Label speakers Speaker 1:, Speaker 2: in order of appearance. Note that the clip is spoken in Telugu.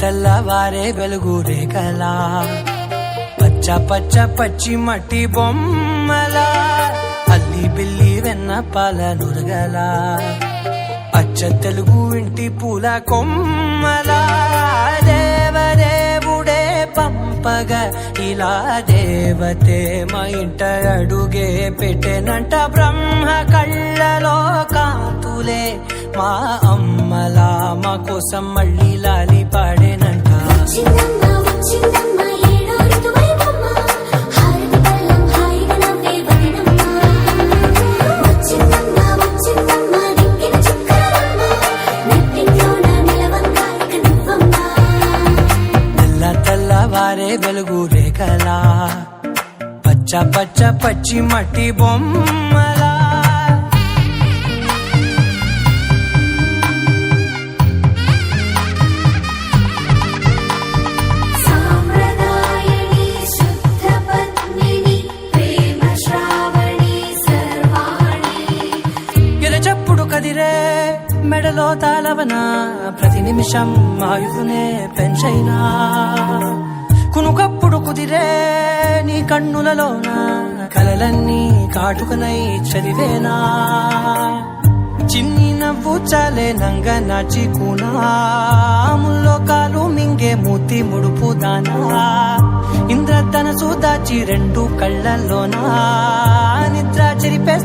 Speaker 1: తెల్లవారే వెలుగు రేఖలా పచ్చ పచ్చ పచ్చి మట్టి బొమ్మలా అల్లి బిల్లి వెన్న పాల నురగలా అచ్చ తెలుగు ఇంటి పూల కొమ్మలా దేవదేవుడే పంపగా ఇలా దేవతే మా ఇంట అడుగే పెట్టెనంట బ్రహ్మ కళ్ళలో కాతులే మా అమ్మలా మా కోసం మళ్ళీ లాలి పాడేనంట. తెల్లవారే వెలుగు రేఖలా పచ్చ పచ్చ పచ్చి మట్టి బొమ్మలా ఎరచప్పుడు కదిరే మెడలో తాళవన ప్రతి నిమిషం ఆయుధునే పెంచైనా కునుకప్పుడు కుదిరే నీ కన్నులలోన కలలన్నీ కాటుకనై చదివేనా చిన్ని నవ్వు చాలే నంగ నాచి కూనాముల్లో కాలు మింగే మూతి ముడుపు దానా ఇంద్రధనసు దాచి రెండు కళ్ళల్లోనా నిద్ర చెరిపే